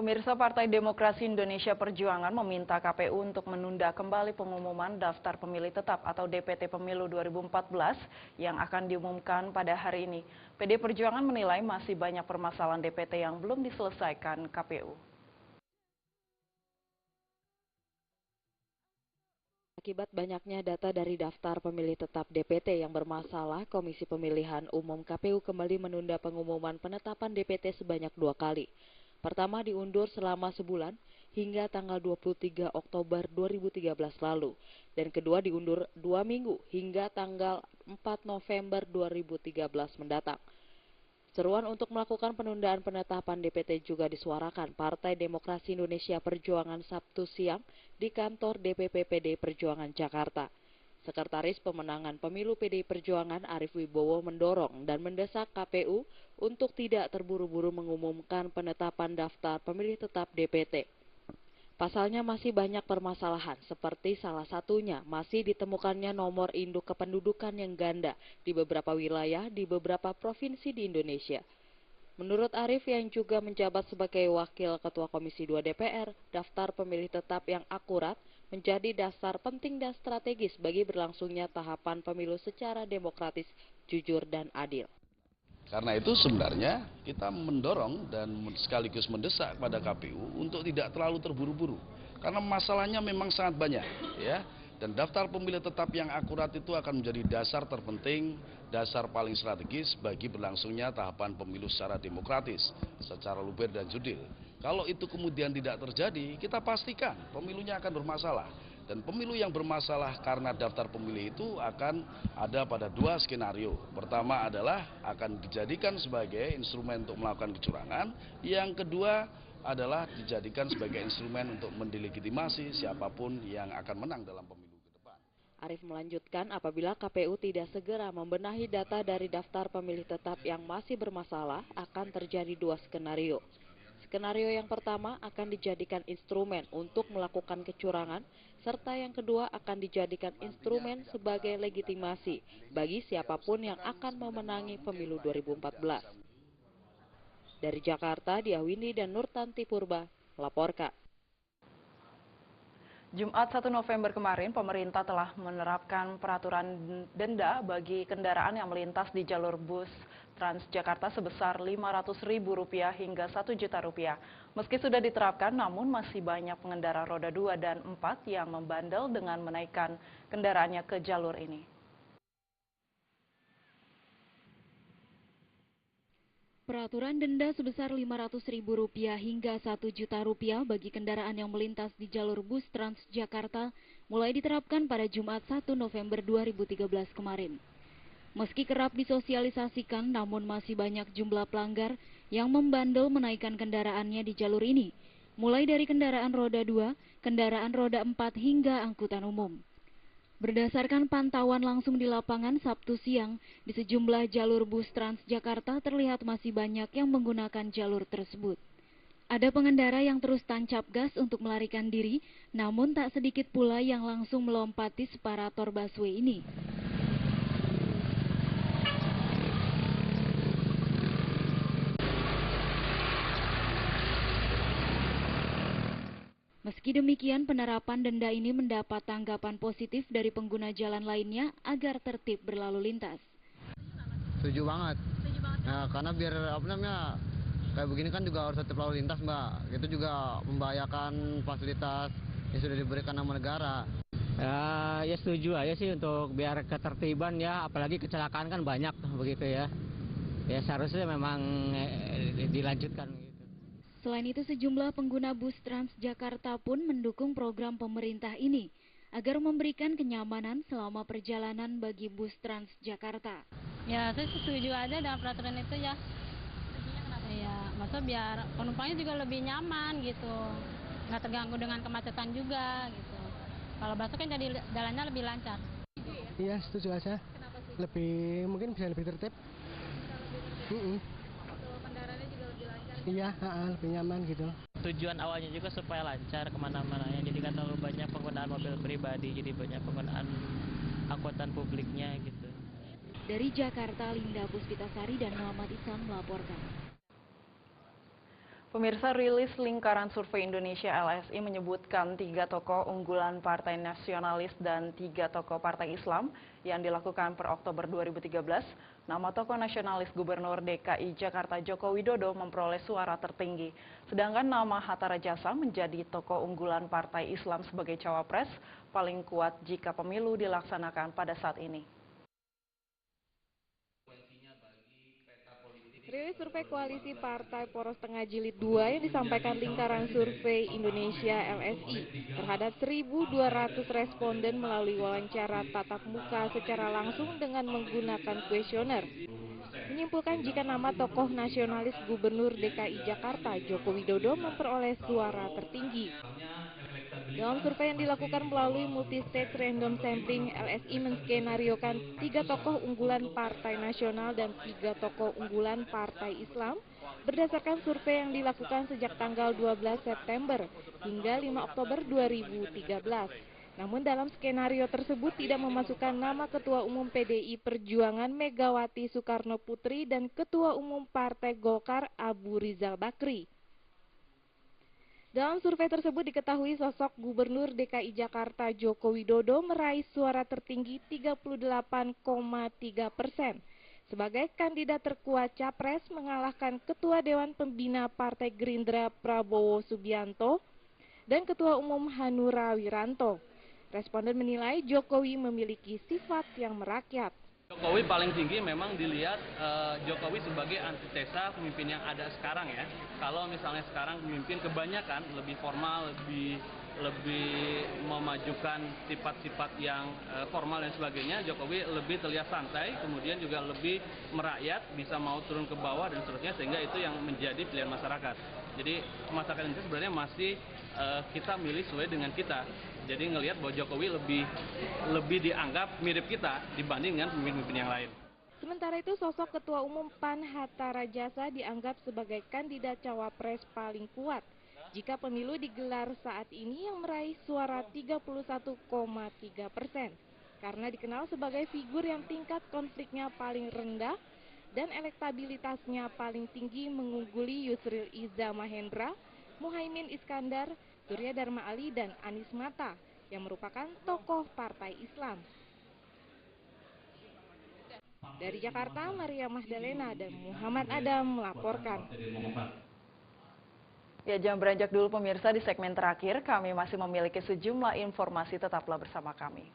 Pemirsa, Partai Demokrasi Indonesia Perjuangan meminta KPU untuk menunda kembali pengumuman daftar pemilih tetap atau DPT Pemilu 2014 yang akan diumumkan pada hari ini. PD Perjuangan menilai masih banyak permasalahan DPT yang belum diselesaikan KPU. Akibat banyaknya data dari daftar pemilih tetap DPT yang bermasalah, Komisi Pemilihan Umum KPU kembali menunda pengumuman penetapan DPT sebanyak 2 kali. Pertama diundur selama sebulan hingga tanggal 23 Oktober 2013 lalu, dan kedua diundur 2 minggu hingga tanggal 4 November 2013 mendatang. Seruan untuk melakukan penundaan penetapan DPT juga disuarakan Partai Demokrasi Indonesia Perjuangan Sabtu siang di kantor DPP PD Perjuangan Jakarta. Sekretaris Pemenangan Pemilu PD Perjuangan Arief Wibowo mendorong dan mendesak KPU untuk tidak terburu-buru mengumumkan penetapan daftar pemilih tetap DPT. Pasalnya masih banyak permasalahan, seperti salah satunya masih ditemukannya nomor induk kependudukan yang ganda di beberapa wilayah di beberapa provinsi di Indonesia. Menurut Arief yang juga menjabat sebagai Wakil Ketua Komisi 2 DPR, daftar pemilih tetap yang akurat menjadi dasar penting dan strategis bagi berlangsungnya tahapan pemilu secara demokratis, jujur, dan adil. Karena itu sebenarnya kita mendorong dan sekaligus mendesak pada KPU untuk tidak terlalu terburu-buru. Karena masalahnya memang sangat banyak, ya. Dan daftar pemilih tetap yang akurat itu akan menjadi dasar terpenting, dasar paling strategis bagi berlangsungnya tahapan pemilu secara demokratis, secara luber dan jurdil. Kalau itu kemudian tidak terjadi, kita pastikan pemilunya akan bermasalah. Dan pemilu yang bermasalah karena daftar pemilih itu akan ada pada 2 skenario. Pertama adalah akan dijadikan sebagai instrumen untuk melakukan kecurangan. Yang kedua adalah dijadikan sebagai instrumen untuk mendelegitimasi siapapun yang akan menang dalam pemilu ke depan. Arief melanjutkan, apabila KPU tidak segera membenahi data dari daftar pemilih tetap yang masih bermasalah, akan terjadi 2 skenario. Skenario yang pertama akan dijadikan instrumen untuk melakukan kecurangan, serta yang kedua akan dijadikan instrumen sebagai legitimasi bagi siapapun yang akan memenangi pemilu 2014. Dari Jakarta, Diah Windy dan Nurtanti Purba melaporkan. Jumat 1 November kemarin, pemerintah telah menerapkan peraturan denda bagi kendaraan yang melintas di jalur bus Transjakarta sebesar Rp500.000 hingga Rp1.000.000. Meski sudah diterapkan, namun masih banyak pengendara roda 2 dan 4 yang membandel dengan menaikkan kendaraannya ke jalur ini. Peraturan denda sebesar Rp500.000 hingga Rp1.000.000 bagi kendaraan yang melintas di jalur bus Transjakarta mulai diterapkan pada Jumat 1 November 2013 kemarin. Meski kerap disosialisasikan, namun masih banyak jumlah pelanggar yang membandel menaikkan kendaraannya di jalur ini, mulai dari kendaraan roda 2, kendaraan roda 4 hingga angkutan umum. Berdasarkan pantauan langsung di lapangan Sabtu siang, di sejumlah jalur bus Transjakarta terlihat masih banyak yang menggunakan jalur tersebut. Ada pengendara yang terus tancap gas untuk melarikan diri, namun tak sedikit pula yang langsung melompati separator busway ini. Meski demikian, penerapan denda ini mendapat tanggapan positif dari pengguna jalan lainnya agar tertib berlalu lintas. Setuju banget. Nah, karena biar kayak begini kan juga harus tetap lalu lintas, Mbak. Itu juga membahayakan fasilitas yang sudah diberikan sama negara. Ya setuju aja sih untuk biar ketertiban ya, apalagi kecelakaan kan banyak begitu ya. Ya seharusnya memang dilanjutkan. Selain itu, sejumlah pengguna bus Transjakarta pun mendukung program pemerintah ini agar memberikan kenyamanan selama perjalanan bagi bus Transjakarta. Ya, saya setuju aja dengan peraturan itu ya. Setujunya kenapa? Ya, maksudnya biar penumpangnya juga lebih nyaman gitu, nggak terganggu dengan kemacetan juga gitu. Kalau busway kan jadi jalannya lebih lancar. Iya, setuju aja. Kenapa sih? Mungkin bisa lebih tertib. Kendaraannya juga lebih lancar. Iya, lebih nyaman gitu. Tujuan awalnya juga supaya lancar kemana-mana, jadi kan terlalu banyak penggunaan mobil pribadi, jadi banyak penggunaan angkutan publiknya gitu. Dari Jakarta, Linda Puspitasari dan Muhammad Ihsan melaporkan. Pemirsa, rilis Lingkaran Survei Indonesia LSI menyebutkan 3 tokoh unggulan Partai Nasionalis dan 3 tokoh Partai Islam yang dilakukan per Oktober 2013. Nama tokoh nasionalis Gubernur DKI Jakarta Joko Widodo memperoleh suara tertinggi. Sedangkan nama Hatta Rajasa menjadi tokoh unggulan Partai Islam sebagai cawapres paling kuat jika pemilu dilaksanakan pada saat ini. Rilis survei koalisi Partai Poros Tengah Jilid 2 yang disampaikan Lingkaran Survei Indonesia LSI terhadap 1.200 responden melalui wawancara tatap muka secara langsung dengan menggunakan kuesioner menyimpulkan jika nama tokoh nasionalis Gubernur DKI Jakarta Joko Widodo memperoleh suara tertinggi. Dalam survei yang dilakukan melalui multi-stage random sampling, LSI menskenariokan 3 tokoh unggulan Partai Nasional dan 3 tokoh unggulan Partai Islam berdasarkan survei yang dilakukan sejak tanggal 12 September hingga 5 Oktober 2013. Namun dalam skenario tersebut tidak memasukkan nama Ketua Umum PDI Perjuangan Megawati Soekarno Putri dan Ketua Umum Partai Golkar Abu Rizal Bakri. Dalam survei tersebut diketahui sosok Gubernur DKI Jakarta Joko Widodo meraih suara tertinggi 38,3%. Sebagai kandidat terkuat Capres mengalahkan Ketua Dewan Pembina Partai Gerindra Prabowo Subianto dan Ketua Umum Hanura Wiranto. Responden menilai Jokowi memiliki sifat yang merakyat. Jokowi paling tinggi memang dilihat Jokowi sebagai antitesa pemimpin yang ada sekarang ya. Kalau misalnya sekarang pemimpin kebanyakan lebih formal, lebih memajukan sifat-sifat yang formal dan sebagainya, Jokowi lebih terlihat santai, kemudian juga lebih merakyat, bisa mau turun ke bawah dan seterusnya, sehingga itu yang menjadi pilihan masyarakat. Jadi masyarakat Indonesia sebenarnya masih kita milih sesuai dengan kita. Jadi ngelihat bahwa Jokowi lebih dianggap mirip kita dibandingkan pemimpin-pemimpin yang lain. Sementara itu sosok Ketua Umum PAN Hatta Rajasa dianggap sebagai kandidat cawapres paling kuat jika pemilu digelar saat ini yang meraih suara 31,3%. Karena dikenal sebagai figur yang tingkat konfliknya paling rendah dan elektabilitasnya paling tinggi mengungguli Yusril Iza Mahendra, Muhaimin Iskandar, Surya Dharma Ali, dan Anies Mata yang merupakan tokoh Partai Islam. Dari Jakarta, Maria Magdalena dan Muhammad Adam melaporkan. Ya, jangan beranjak dulu pemirsa, di segmen terakhir kami masih memiliki sejumlah informasi, tetaplah bersama kami.